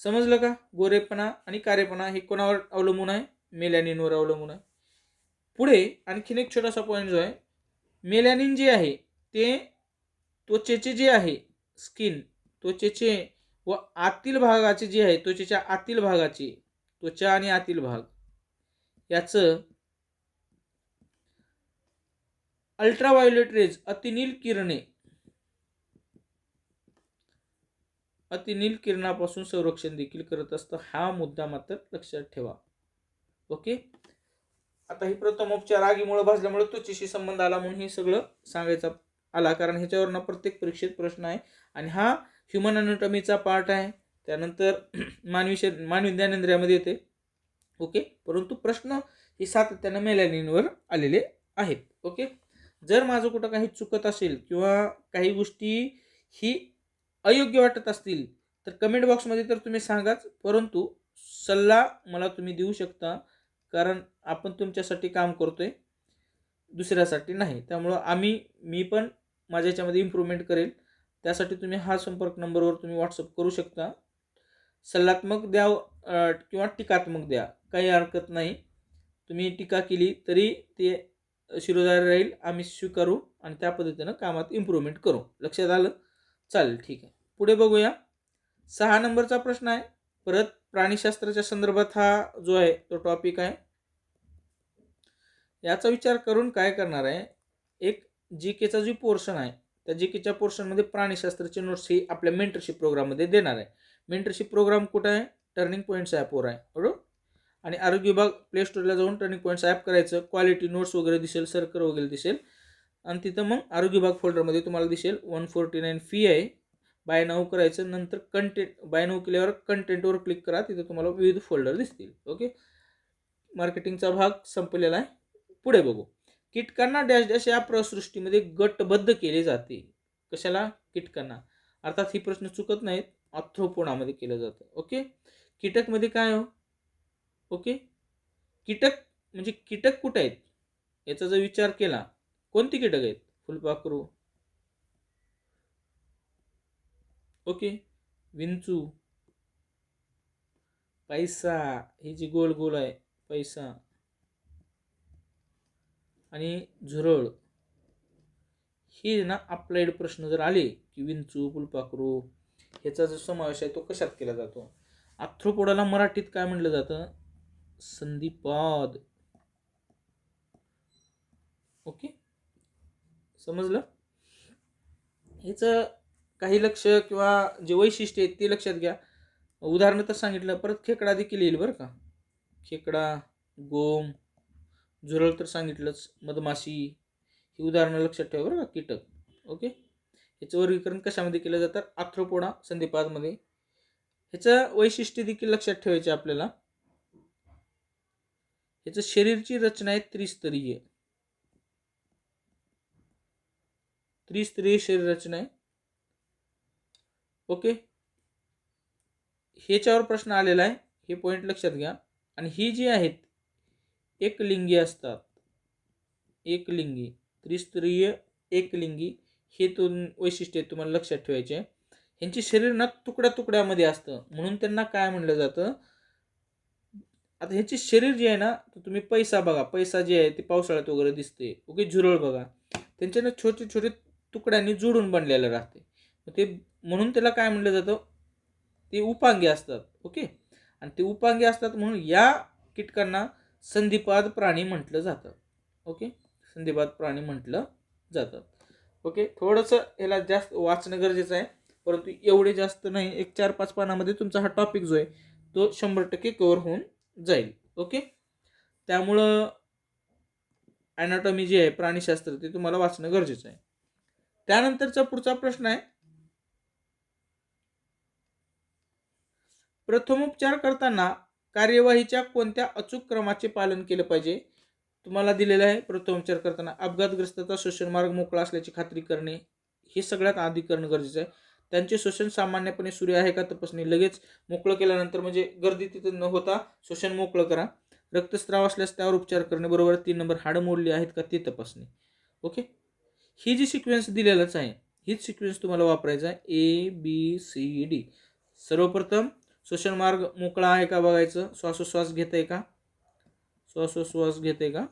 समजलं का, गोरेपणा आणि काळेपणा हे कोणावर अवलंबून आहे, मेलॅनिनवर अवलंबून आहे. पुढे आणखीन एक छोटासा पॉईंट जो आहे, मेलॅनिन जे आहे ते त्वचेचे जे आहे स्किन, त्वचेचे व आतील भागाचे जे आहे, त्वचेच्या आतील भागाचे, त्वचा आणि आतील भाग याचं अल्ट्राव्हायोलेट रेज अतिनील किरणे, अतिनील किरणापासून संरक्षण देखील करत असतं. हा मुद्दा मात्र लक्षात ठेवा. ओके. आता ही प्रथमोपचार आगीमुळे भाजल्यामुळे त्वचेशी संबंध आला म्हणून हे सगळं सांगायचं आला, कारण ह्याच्यावर ना प्रत्येक परीक्षेत प्रश्न आहे आणि हा ह्युमन अॅनाटॉमीचा पार्ट आहे. त्यानंतर मानवी ज्ञानेंद्रियामध्ये येते. ओके. परंतु प्रश्न हे सातत्यानं मेलॅनिनवर आलेले आहेत. ओके. जर माझं कुठं काही चुकत असेल किंवा काही गोष्टी ही अयोग्य वाटत असतील तर कमेंट बॉक्समध्ये तर तुम्ही सांगाच, परंतु सल्ला मला तुम्ही देऊ शकता, कारण आपण तुमच्यासाठी काम करतोय, दुसऱ्यासाठी नाही. त्यामुळं मी पण माझ्या याच्यामध्ये इम्प्रूव्हमेंट करेल. त्यासाठी तुम्ही हा संपर्क नंबरवर तुम्ही व्हॉट्सअप करू शकता. सल्लात्मक द्या किंवा टीकात्मक द्या, काही हरकत नाही. तुम्ही टीका केली तरी ते शिरोधार्य राहील, आम्ही स्वीकारू आणि त्या पद्धतीनं कामात इम्प्रूव्हमेंट करू. लक्षात आलं? चालेल, ठीक आहे. पुढे बघूया. 6 नंबरचा प्रश्न आहे. परत प्राणीशास्त्राच्या संदर्भात हा जो आहे तो टॉपिक आहे. याचा विचार करून काय करणार आहे, एक जी केचा जो पोर्शन आहे त्या जी केच्या पोर्शनमध्ये प्राणीशास्त्राची नोट्स ही आपल्या मेंटरशिप प्रोग्राममध्ये देणार आहे. मेंटरशिप प्रोग्राम कुठं आहे, टर्निंग पॉईंट्स ॲपवर आहे, बरोबर. आणि आरोग्य विभाग प्ले स्टोरला जाऊन टर्निंग पॉईंट्स ॲप करायचं, क्वालिटी नोट्स वगैरे दिसेल, सर्कल वगैरे दिसेल आणि तिथं मग आरोग्य विभाग फोल्डरमध्ये तुम्हाला दिसेल 149 फी आहे. बाय नाऊ करायचं, नंतर कंटेंट बाय नाऊ केल्यावर कंटेंटवर क्लिक करा, तिथं तुम्हाला विविध फोल्डर दिसतील. ओके. मार्केटिंगचा भाग संपलेला आहे. पुढे बघू. कीटकांना डॅश डॅश या प्रसृष्टीमध्ये गटबद्ध केले जाते. कशाला, कीटकांना. अर्थात ही प्रश्न चुकत नाहीत, आर्थ्रोपोडामध्ये केलं जातं. ओके. कीटकमध्ये काय हो, ओके. कीटक म्हणजे कीटक कुठे आहेत याचा जर विचार केला, कोणती कीटक आहेत, फुलपाखरू, ओके, विंचू, पैसा, ही जी गोल गोल आहे पैसा, आणि झुरळ. ही ना अप्लाइड प्रश्न जर आले की विंचू, फुलपाखरू ह्याचा जो समावेश आहे तो कशात केला जातो, आर्थ्रोपोडाला मराठीत काय म्हटलं जातं, संधिपाद. ओके. समजलं. ह्याचं काही लक्ष किंवा जे वैशिष्ट्य आहेत ते लक्षात घ्या. उदाहरण तर सांगितलं, परत खेकडा देखील येईल बरं का. खेकडा, गोम, झुरळ तर सांगितलंच, मधमाशी, ही उदाहरणं लक्षात ठेवा बरं का, कीटक. ओके. ह्याचं वर्गीकरण कशामध्ये केलं जातं? आर्थ्रोपोडा संधिपादमध्ये. ह्याचं वैशिष्ट्य देखील लक्षात ठेवायचे आपल्याला. ह्याचं शरीरची रचना आहे त्रिस्तरीय. त्रिस्तरीय शरीर रचना आहे. ओके, ह्याच्यावर प्रश्न आलेला आहे, हे पॉईंट लक्षात घ्या. आणि ही जी आहेत एकलिंगी असतात. एकलिंगी, त्रिस्तरीय एकलिंगी, हे दोन वैशिष्ट्य तुम्हाला लक्षात ठेवायचे. ह्यांची शरीर ना तुकड्या तुकड्यामध्ये असतं, म्हणून त्यांना काय म्हणलं जातं? आता ह्याचे शरीर जे आहे ना, तुम्ही पैसा बघा, पैसा जे आहे ते पावसाळ्यात वगैरे दिसते. ओके, झुरळ बघा, त्यांच्यानं छोटे छोटे तुकड्यांनी जोडून बनलेलं राहते. ते म्हणून त्याला काय म्हणलं जातं? ते उपांगी असतात. ओके, आणि ते उपांगी असतात म्हणून या कीटकांना संधिपाद प्राणी म्हटलं जातं. ओके, संधिपाद प्राणी म्हटलं जातं. ओके, थोडंसं ह्याला जास्त वाचणं गरजेचं आहे, परंतु एवढे जास्त नाही. एक 4-5 पानामध्ये तुमचा हा टॉपिक जो आहे तो 100% कव्हर होऊन जाईल. ओके, त्यामुळं ॲनाटॉमी जे आहे प्राणीशास्त्र ते तुम्हाला वाचणं गरजेचं आहे. त्यानंतरचा पुढचा प्रश्न आहे, प्रथमोपचार करताना कार्यवाहीच्या कोणत्या अचूक क्रमाचे पालन केलं पाहिजे? तुम्हाला दिलेलं आहे, प्रथमोपचार करताना अपघातग्रस्ताचा श्वसन मार्ग मोकळा असल्याची खात्री करणे हे सगळ्यात आधी करणं गरजेचं आहे. त्यांचे श्वसन सामान्यपणे सुरू आहे का तपासणे. लगेच मोकळं केल्यानंतर म्हणजे गर्दी तिथे न होता श्वसन मोकळं करा. रक्तस्राव असल्यास त्यावर उपचार करणे. बरोबर. 3 नंबर, हाडं मोडली आहेत का ते तपासणे. ओके, ही जी सिक्वेन्स दिलेलाच आहे, हीच सिक्वेन्स तुम्हाला वापरायचा आहे. ABCD. सर्वप्रथम श्वसन मार्ग मोकळा आहे का बघायचं. श्वासोश्वास घेत आहे का, श्वासोश्वास घेते का.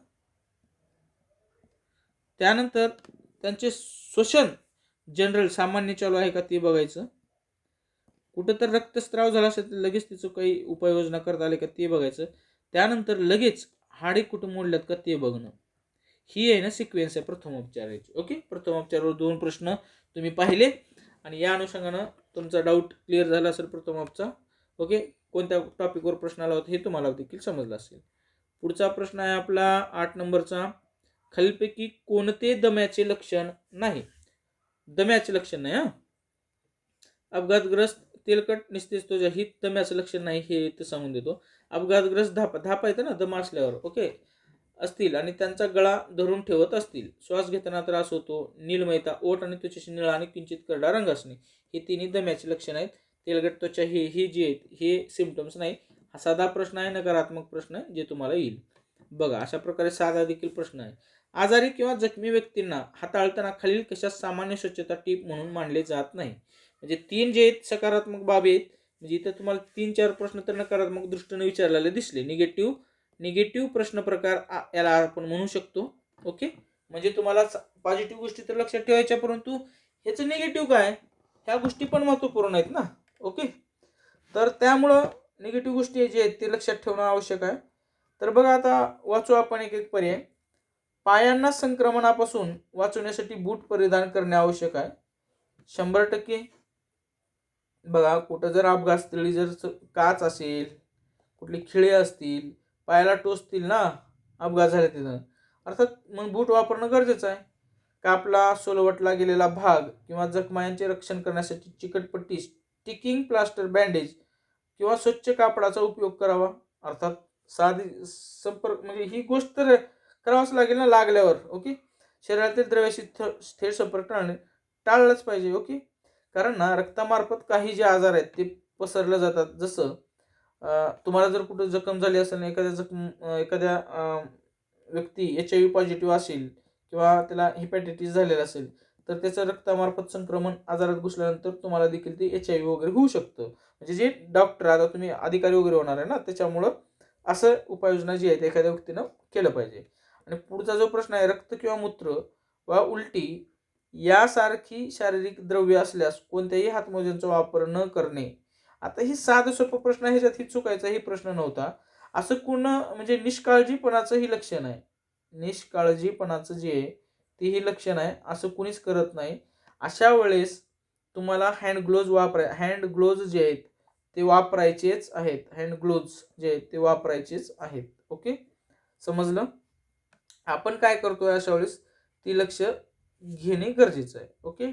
त्यानंतर त्यांचे श्वसन जनरल सामान्य चालू आहे का ते बघायचं. कुठं तर रक्तस्राव झाला असेल तर लगेच तिचं काही उपाययोजना करता आले का ते बघायचं. त्यानंतर लगेच हाडे कुठं मोडल्यात का ते बघणं. ही आहे ना सिक्वेन्स आहे प्रथमोपचाराची. ओके, प्रथमोपचारावर 2 प्रश्न तुम्ही पाहिले आणि या अनुषंगानं तुमचा डाऊट क्लिअर झाला असेल प्रथमोपचार. ओके, कोणत्या टॉपिकवर प्रश्न आला होता हे तुम्हाला देखील समजलं असेल. पुढचा प्रश्न आहे आपला 8 नंबरचा, खालीलपैकी कोणते दम्याचे लक्षण नाही. दम्याचे लक्षण नाही. अपघातग्रस्त तेलकट निस्तेज त्वचा ही दम्याचं लक्षण नाही हे ते सांगून देतो. अपघातग्रस्त धापा येतं ना दम असल्यावर, ओके, असतील आणि त्यांचा गळा धरून ठेवत असतील. श्वास घेताना त्रास होतो. नीलमयता, ओठ आणि त्वचेशी निळा आणि किंचित करडा रंग असणे हे तिन्ही दम्याचे लक्षण आहेत. तेलकट त्वचा ही जी आहेत हे सिम्पटम्स नाही. हा साधा प्रश्न आहे, नकारात्मक प्रश्न जे तुम्हाला येईल. बघा, अशा प्रकारे साधा देखील प्रश्न आहे. आजारी किंवा जखमी व्यक्तींना हाताळताना खालील कशा सामान्य स्वच्छता टिप म्हणून मानले जात नाही. म्हणजे 3 जे आहेत सकारात्मक बाबी आहेत. म्हणजे इथं तुम्हाला 3-4 प्रश्न तर नकारात्मक दृष्टीने विचारलेले दिसले. निगेटिव्ह प्रश्न प्रकार याला आपण म्हणू शकतो. ओके, म्हणजे तुम्हाला पॉझिटिव्ह गोष्टी तर लक्षात ठेवायच्या, परंतु ह्याचं निगेटिव्ह काय, ह्या गोष्टी पण महत्त्वपूर्ण आहेत ना. ओके, तर त्यामुळं निगेटिव्ह गोष्टी जे आहेत ते लक्षात ठेवणं आवश्यक आहे. तर बघा, आता वाचू आपण एक एक पर्याय. पायांना संक्रमणापासून वाचवण्यासाठी बूट परिधान करणे आवश्यक आहे. 100%. बघा, कुठं जर अपघातस्थळी जर काच असेल, कुठली खिळे असतील, पायाला टोचतील ना अपघात झाले तिथं, अर्थात मग बूट वापरणं गरजेचं आहे. कापला सोलवटला गेलेला भाग किंवा जखमांचे रक्षण करण्यासाठी चिकटपट्टी, स्टिकिंग प्लास्टर, बँडेज किंवा स्वच्छ कापडाचा उपयोग करावा. अर्थात साधी संपर्क म्हणजे ही गोष्ट तर करावंच लागेल ना लागल्यावर. ओके, शरीरातील द्रव्याशी थेट संपर्क टाळलंच पाहिजे. ओके, कारण ना रक्तामार्फत काही जे आजार आहेत ते पसरले जातात. जसं तुम्हाला जर कुठं जखम झाली असेल, एखाद्या व्यक्ती HIV पॉझिटिव्ह असेल किंवा त्याला हेपॅटायटिस झालेला असेल, तर त्याचं रक्तामार्फत संक्रमण आजारात घुसल्यानंतर तुम्हाला देखील ते HIV वगैरे होऊ शकतं. म्हणजे जे डॉक्टर, आता तुम्ही अधिकारी वगैरे होणार आहे ना, त्याच्यामुळं असं उपाययोजना जी आहेत एखाद्या व्यक्तीनं केलं पाहिजे. आणि पुढचा जो प्रश्न आहे, रक्त किंवा मूत्र वा उलटी यासारखी शारीरिक द्रव्य असल्यास कोणत्याही हातमोज्यांचा वापर न करणे. आता ही साधं सोपं प्रश्न आहे, ह्याच्यात ही चुकायचा ही प्रश्न नव्हता. असं म्हणजे निष्काळजीपणाचं ही लक्षण आहे. निष्काळजीपणाचं जे आहे ते ही लक्षण आहे, असं कुणीच करत नाही. अशा वेळेस तुम्हाला हँड ग्लोव्ज जे आहेत ते वापरायचेच आहेत. हँड ग्लोव्ज जे आहेत ते वापरायचेच आहेत. ओके, समजलं. आपण काय करतोय अशा वेळेस ती लक्ष घेणे गरजेचं आहे. ओके,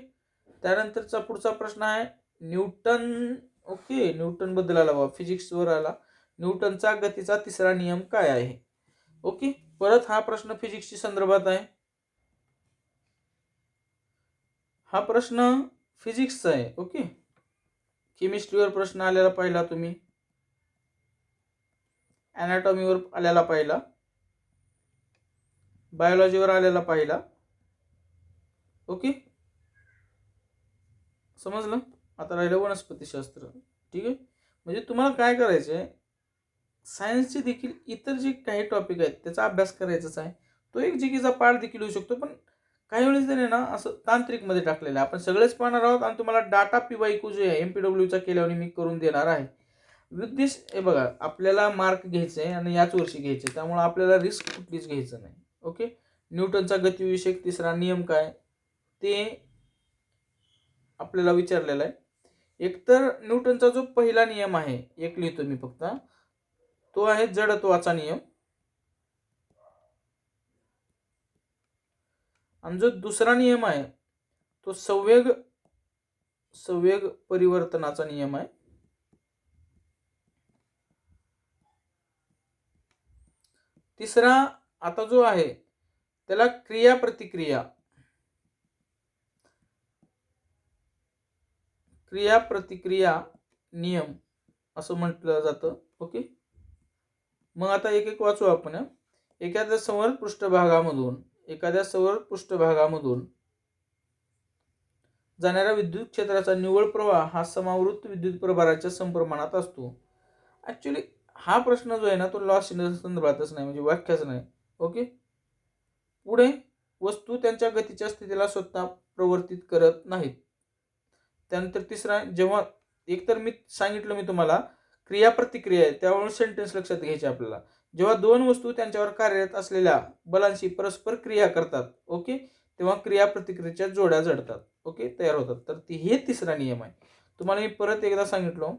त्यानंतरचा पुढचा प्रश्न आहे न्यूटन. ओके, न्यूटन बद्दल आला बाबा, फिजिक्सवर आला. न्यूटनचा गतीचा तिसरा नियम काय आहे? ओके, परत हा प्रश्न फिजिक्सच्या संदर्भात आहे. हा प्रश्न फिजिक्सचा आहे. ओके, केमिस्ट्रीवर प्रश्न आलेला पाहिला तुम्ही, ॲनाटॉमीवर आलेला पाहिला, बायोलॉजीवर आलेला पाहिला. ओके, समजलं? आता राहिलं वनस्पतीशास्त्र. ठीक आहे, म्हणजे तुम्हाला काय करायचं आहे, सायन्सचे देखील इतर जे काही टॉपिक आहेत त्याचा अभ्यास करायचाच आहे. तो एक जीकेचा पार्ट देखील होऊ शकतो, पण काही वेळेस त्याने ना असं तांत्रिकमध्ये टाकलेलं आहे. आपण सगळेच पाहणार आहोत आणि तुम्हाला डाटा PYQ जे आहे MPWचा केल्याने मी करून देणार आहे. उद्देश हे बघा, आपल्याला मार्क घ्यायचे आहे आणि याच वर्षी घ्यायचे, त्यामुळे आपल्याला रिस्क कुठलीच घ्यायचं नाही. ओके, न्यूटनचा गतिविषयक तिसरा नियम काय ते आपल्याला विचारलेला आहे. एकतर न्यूटनचा जो पहिला नियम आहे, एक लिहितो मी फक्त, तो आहे जडत्वाचा नियम. आणि जो दुसरा नियम आहे तो संवेग परिवर्तनाचा नियम आहे. तिसरा आता जो आहे त्याला क्रिया प्रतिक्रिया नियम असं म्हटलं जातं. ओके, मग आता एक एक वाचू आपण. एखाद्या संवर्त पृष्ठभागामधून जाणाऱ्या विद्युत क्षेत्राचा निव्वळ प्रवाह हा समावृत्त विद्युत प्रभाराच्या समप्रमाणात असतो. ऍक्च्युली हा प्रश्न जो आहे ना तो लॉस संदर्भातच नाही, म्हणजे व्याख्याच नाही. ओके, पुढे वस्तू त्यांच्या गतीच्या स्थितीला स्वतः प्रवर्तित करत नाहीत. त्यानंतर तिसरा, जेव्हा एकतर मी सांगितलं मी तुम्हाला क्रिया प्रतिक्रिया आहे, त्यावरून सेंटेन्स लक्षात घ्यायचे आपल्याला. जेव्हा दोन वस्तू त्यांच्यावर कार्यरत असलेल्या बलांशी परस्पर क्रिया करतात, ओके, तेव्हा क्रिया प्रतिक्रियेच्या जोड्या जडतात, ओके, तयार होतात. तर हे तिसरा नियम आहे. तुम्हाला मी परत एकदा सांगितलं,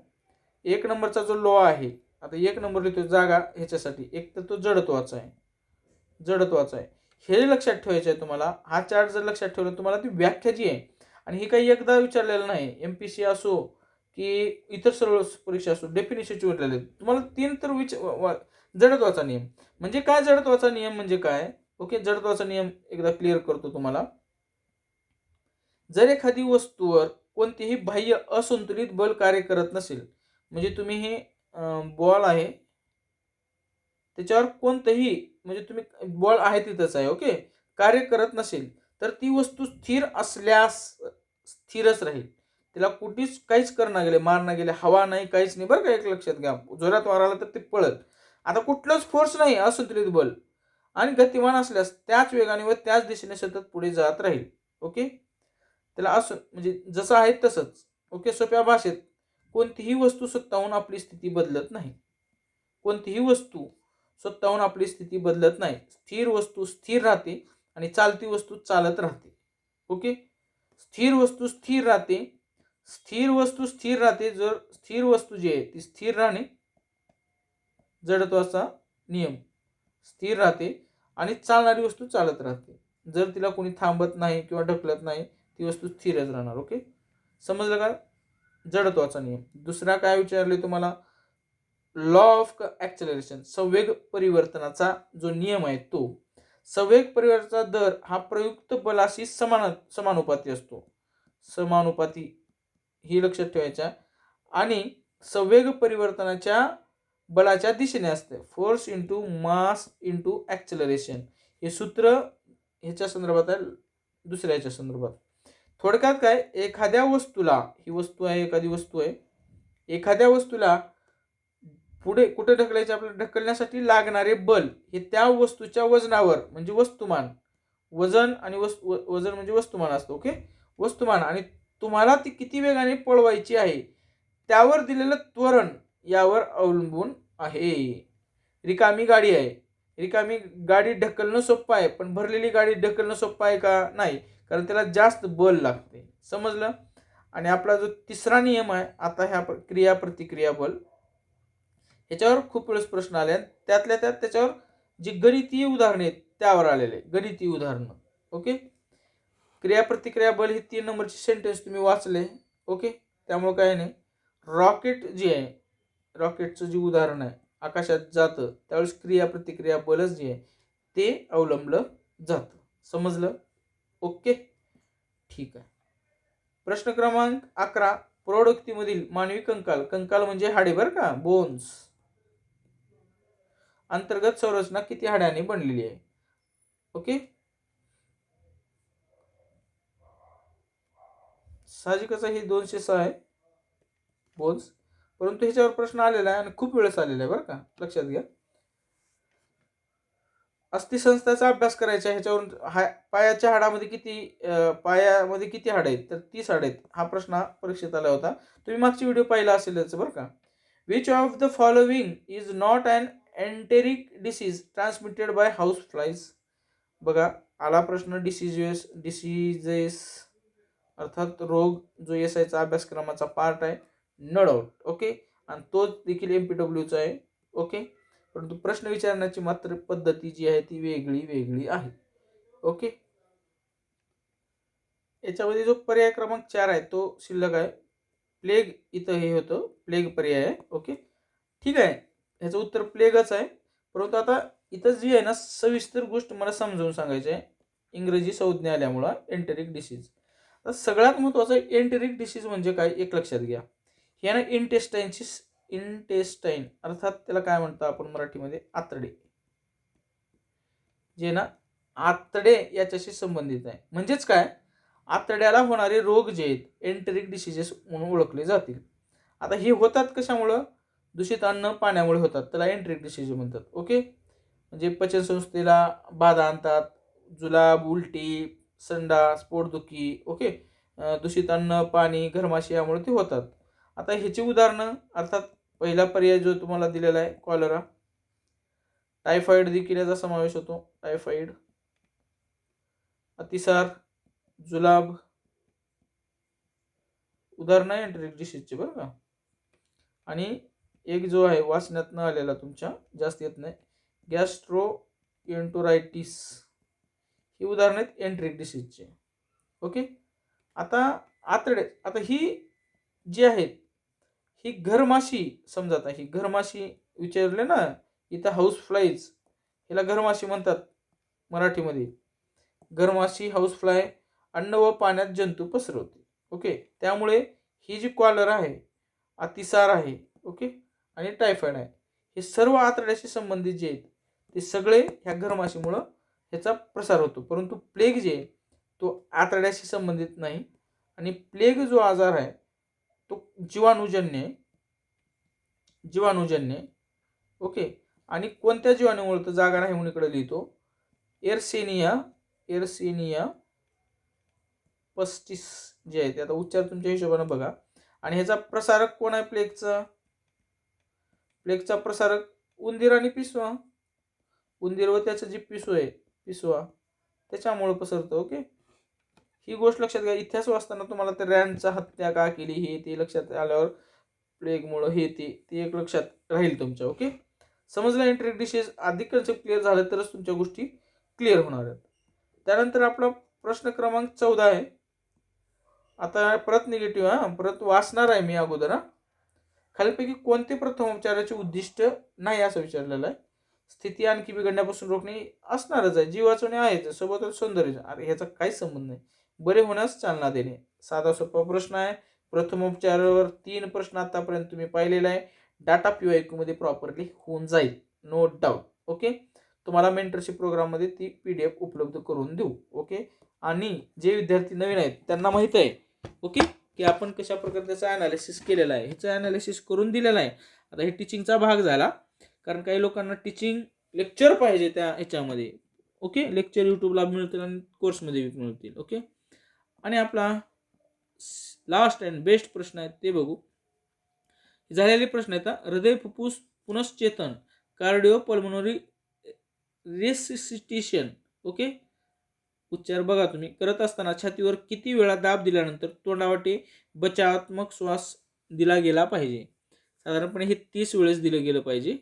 एक नंबरचा जो लॉ आहे, आता एक नंबर लिहितो जागा ह्याच्यासाठी, एक तर तो जडत्वाचा आहे. हे लक्षात ठेवायचं आहे तुम्हाला. हा चार्ट जर लक्षात ठेवला तुम्हाला ती व्याख्या जी आहे, आणि ही काही एकदा विचारलेलं नाही, MPC असो की इतर सर्व परीक्षा असो, डेफिनेशनची विचारलेले तुम्हाला 3 तर जडत्वाचा नियम म्हणजे काय, जडत्वाचा नियम म्हणजे काय. ओके, जडत्वाचा नियम एकदा क्लिअर करतो तुम्हाला. जर एखादी वस्तूवर कोणतेही बाह्य असंतुलित बल कार्य करत नसेल, म्हणजे तुम्ही हे बॉल आहे त्याच्यावर कोणतंही, म्हणजे तुम्ही बॉल आहे तिथंच आहे, ओके, कार्य करत नसेल तर ती वस्तू स्थिर असल्यास स्थिरच राहील. तिला कुठेच काहीच करणं गेले, मारणं गेले, हवा नाही, काहीच नाही, बरं का, एक लक्षात घ्या. जोरात वार आला तर ते पळत. आता कुठलंच फोर्स नाही, असंतुलित बल, आणि गतिमान असल्यास त्याच वेगाने व त्याच दिशेने सतत पुढे जात राहील. ओके, त्याला असं म्हणजे जसं आहे तसंच. ओके, सोप्या भाषेत कोणतीही वस्तू स्वतःहून आपली स्थिती बदलत नाही. स्थिर वस्तू स्थिर राहते आणि चालती वस्तू चालत राहते. ओके, स्थिर वस्तू स्थिर राहते. जर स्थिर वस्तू जी आहे ती स्थिर राहणे, जडत्वाचा नियम, स्थिर राहते, आणि चालणारी वस्तू चालत राहते. जर तिला कोणी थांबत नाही किंवा ढकलत नाही ती वस्तू स्थिरच राहणार. ओके, समजलं का, जडत्वाचा नियम. दुसरा काय विचारले तुम्हाला, लॉ ऑफ ऍक्सेलरेशन, संवेग परिवर्तनाचा जो नियम आहे तो. संवेग परिवर्तनाचा दर हा प्रयुक्त बलाशी समानुपाती असतो. समानुपाती ही लक्षात ठेवायच्या. आणि संवेग परिवर्तनाच्या बलाच्या दिशेने असते, force into mass into acceleration. हे सूत्र ह्याच्या संदर्भात आहे, दुसऱ्या ह्याच्या संदर्भात. थोडक्यात काय, एखाद्या वस्तूला, ही वस्तू आहे, एखादी वस्तू आहे, एखाद्या वस्तूला पुढे कुठे ढकलायचे, आपल्याला ढकलण्यासाठी लागणारे बल हे त्या वस्तूच्या वजनावर, म्हणजे वस्तुमान, वजन आणि वजन म्हणजे वस्तुमान असतं. ओके, वस्तुमान, आणि तुम्हाला ती किती वेगाने पळवायची आहे त्यावर दिलेलं त्वरण यावर अवलंबून आहे. रिकामी गाडी ढकलणं सोपं आहे, पण भरलेली गाडी ढकलणं सोपं आहे का? नाही, कारण त्याला जास्त बल लागते. समजलं. आणि आपला जो तिसरा नियम आहे आता, ह्या क्रिया प्रतिक्रिया बल, ह्याच्यावर खूप वेळेस प्रश्न आले, त्यातल्या त्यात त्याच्यावर जी गणितीय उदाहरणे आहेत त्यावर आलेले गणितीय उदाहरणं. ओके, क्रियाप्रतिक्रिया बल ही 3 नंबरची सेंटेन्स तुम्ही वाचले. ओके, त्यामुळे काय नाही. रॉकेट जे आहे, रॉकेटचं जे उदाहरण आहे, आकाशात जातं त्यावेळेस क्रियाप्रतिक्रिया बलच जे आहे ते अवलंबलं जातं. समजलं? ओके, ठीक आहे. प्रश्न क्रमांक 11. प्रौढ व्यक्तीमधील मानवी कंकाल, कंकाल म्हणजे हाडे बरं का, बोन्स, अंतर्गत संरचना किती हाडांनी बनलेली आहे? ओके, साहजिकच ही 206 आहे बोन्स, परंतु ह्याच्यावर प्रश्न आलेला आहे आणि खूप वेळेस आलेला आहे बरं का, लक्षात घ्या. अस्थिसंस्थाचा अभ्यास करायचा आहे. ह्याच्यावरून पायाच्या हाडामध्ये पायामध्ये किती हाड आहेत? तर 30 हाड आहेत. हा प्रश्न परीक्षेत आला होता. तुम्ही मागची व्हिडिओ पाहिला असेलच बरं का. Which of the following is not an enteric disease transmitted by house flies? बघा, आला प्रश्न. डिसीजेस अर्थात रोग, जो एसआयचा अभ्यासक्रमाचा पार्ट आहे, नो डाऊट. ओके, आणि तोच देखील एमपीडब्ल्यूचा आहे. ओके, परंतु प्रश्न विचारण्याची मात्र पद्धती जी आहे ती वेगळी आहे. ओके, याच्यामध्ये जो पर्याय क्रमांक 4 आहे तो शिल्लक आहे. प्लेग इथं हे होतं, प्लेग पर्याय आहे. ओके, ठीक आहे, ह्याचं उत्तर प्लेगच आहे. परंतु आता इथं जी आहे ना सविस्तर गोष्ट मला समजावून सांगायची आहे, इंग्रजी संज्ञा आल्यामुळं एंटेरिक डिसीज. तर सगळ्यात महत्त्वाचं एंटेरिक डिसीज म्हणजे काय, एक लक्षात घ्या. हे ना इंटेस्टाईन अर्थात त्याला काय म्हणतो आपण मराठीमध्ये, आतडे, जे ना आतडे याच्याशी संबंधित आहे. म्हणजेच काय, आतड्याला होणारे रोग जे आहेत एंटेरिक डिसीजेस म्हणून ओळखले जातील. आता हे होतात कशामुळं? दूषित अन्न पाण्यामुळे होतात, त्याला एंटेरिक डिसीज म्हणतात. ओके, म्हणजे पचनसंस्थेला बाधा आणतात, जुलाब, उलटी, संडास, पोटदुखी. ओके, दूषित अन्न, पाणी, घरमाशी यामुळे ते होतात. आता ह्याची उदाहरणं अर्थात पहिला पर्याय जो तुम्हाला दिलेला आहे कॉलरा, टायफॉइड देखील याचा समावेश होतो. टायफॉइड, अतिसार, जुलाब उदाहरण आहे एंटेरिक डिसीजचे बरं का. आणि एक जो आहे वाचण्यात न आलेला, तुमच्या जास्त येत नाही, गॅस्ट्रोएंटोरायटिस, ही उदाहरण आहेत एंटेरिक डिसीजचे. ओके, आता आता ही जी आहेत ही घरमाशी, समजा आता ही घरमाशी विचारले ना इथं, हाऊस फ्लाईज, हिला घरमाशी म्हणतात मराठीमध्ये. घरमाशी, हाऊस फ्लाय, अन्न व पाण्यात जंतू पसरवते. ओके, त्यामुळे ही जी कॉलर आहे, अतिसार आहे, ओके, आणि टायफॉइड आहे, हे सर्व आतड्याशी संबंधित जे आहेत ते सगळे ह्या घरमाशीमुळं ह्याचा प्रसार होतो. परंतु प्लेग जे आहे तो आतड्याशी संबंधित नाही. आणि प्लेग जो आजार आहे तो जीवाणूजन्य. ओके, आणि कोणत्या जीवाणूमुळे? तर जागा नाही म्हणून इकडे लिहितो, एर्सिनिया पस्टिस जे आहे ते, आता उच्चार तुमच्या हिशोबाने बघा. आणि ह्याचा प्रसारक कोण आहे प्लेगचा प्रसारक उंदीर आणि पिसवा. उंदीर व त्याचं जे पिसवा त्याच्यामुळे पसरतं. ओके, ही गोष्ट लक्षात घ्या. इतिहास वाचताना तुम्हाला ते रॅनचा हत्या का केली हे ते लक्षात आल्यावर प्लेगमुळं हे ते एक लक्षात राहील तुमच्या. ओके, समजलं एंटेरिक डिसीज? अधिक कन्सेप्ट क्लिअर झालं तरच तुमच्या गोष्टी क्लिअर होणार आहेत. त्यानंतर आपला प्रश्न क्रमांक 14 आहे. आता परत निगेटिव्ह, परत वाचणार आहे मी अगोदर. खालीपैकी कोणते प्रथमोपचाराचे उद्दिष्ट नाही असं विचारलेलं आहे. स्थिती आणखी बिघडण्यापासून रोखणे असणारच आहे, जीव वाचवणे आहे, सोबतच सौंदर्य. अरे ह्याचा काहीच संबंध नाही. बरे होण्यास चालना देणे, साधा सोपा प्रश्न आहे. प्रथमोपचारावर 3 प्रश्न आतापर्यंत तुम्ही पाहिलेला आहे. डाटा PYQ मध्ये प्रॉपरली होऊन जाईल, नो डाऊट. ओके, तुम्हाला मेंटरशिप प्रोग्राममध्ये ती PDF उपलब्ध करून देऊ. ओके, आणि जे विद्यार्थी नवीन आहेत त्यांना माहित आहे ओके की आपण कशा प्रकारे त्याचं ॲनालिसिस केलेलं आहे, ह्याचं ॲनालिसिस करून दिलेलं आहे. आता हे टीचिंगचा भाग झाला, कारण काही लोकांना टीचिंग लेक्चर पाहिजे त्या ह्याच्यामध्ये. ओके, लेक्चर यूट्यूबला मिळतील आणि कोर्समध्ये मिळतील. ओके, आणि आपला लास्ट अँड बेस्ट प्रश्न आहे ते बघू. झालेले प्रश्न आहेत. हृदय, फुफ्फुस, पुनश्चेतन, कार्डिओ पल्मोनरी रेसिसिटेशन. ओके, उच्चार बघा तुम्ही. करत असताना छातीवर किती वेळा दाब दिल्यानंतर तोंडावाटे बचावात्मक श्वास दिला गेला पाहिजे? साधारणपणे हे 30 वेळेस दिलं गेलं पाहिजे.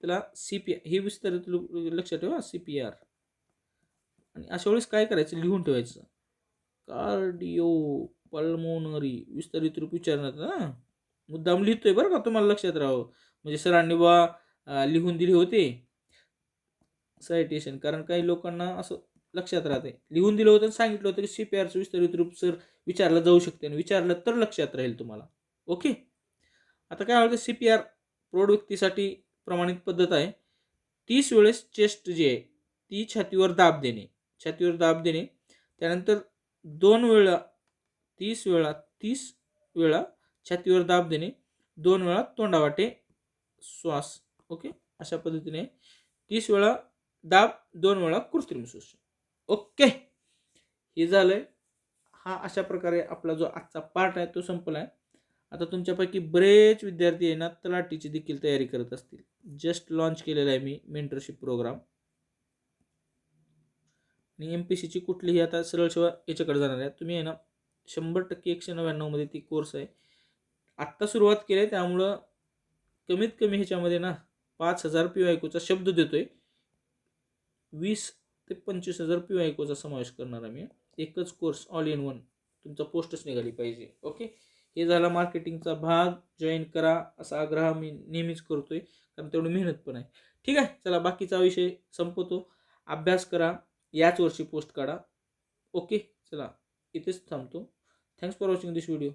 त्याला CPR हे विस्तारित लक्षात ठेवा, CPR. आणि अशा वेळेस काय करायचं, लिहून ठेवायचं. कार्डिओ पल्मोनरी विस्तारित रूप विचारण्यात ना मुद्दाम लिहितोय बरं का, तुम्हाला लक्षात राहावं. म्हणजे सरांनी लिहून दिले होते सायटेशन, कारण काही लोकांना असं लक्षात राहते. लिहून दिलं होतं, सांगितलं होतं की CPRचं विस्तारित रूप सर विचारलं जाऊ शकते, आणि विचारलं तर लक्षात राहील तुम्हाला. ओके. आता काय होतं, CPR प्रौढ व्यक्तीसाठी प्रमाणित पद्धत आहे. 30 वेळेस चेस्ट जी आहे ती छातीवर दाब देणे, छातीवर दाब देणे. त्यानंतर 2 वेळा 30 वेळा छातीवर दाब देणे, 2 वेळा तोंडावाटे श्वास. ओके. अशा पद्धतीने 30 वेळा दाब, 2 वेळा कृत्रिम श्वसन. ओके. हे झालंय. हा अशा प्रकारे आपला जो आजचा पार्ट आहे तो संपलाय. आता तुमच्यापैकी बरेच विद्यार्थी आहे ना तलाठीची देखील तयारी करत असतील. जस्ट लॉन्च केलेला आहे मी मेंटरशिप प्रोग्राम, आणि MPSCची कुठलीही आता सरळ सेवा याच्याकडे जाणार आहे. तुम्ही आहे ना 100% 199 मध्ये ती कोर्स आहे. आत्ता सुरुवात केली आहे, त्यामुळं कमीत कमी ह्याच्यामध्ये ना 5,000 PYQचा शब्द देतोय. 20 ते 25,000 PYQचा समावेश करणार आहे मी. एकच कोर्स ऑल इन वन, तुमचा पोस्टच निघाली पाहिजे. ओके. हे झाला मार्केटिंगचा भाग. जॉईन करा असा आग्रह मी नेहमीच करतोय, कारण तेवढी मेहनत पण आहे. ठीक आहे, चला बाकीचा विषय संपवतो. अभ्यास करा, याच वर्षी पोस्ट काढा. ओके. चला इथेच थांबतो. Thanks for watching this video.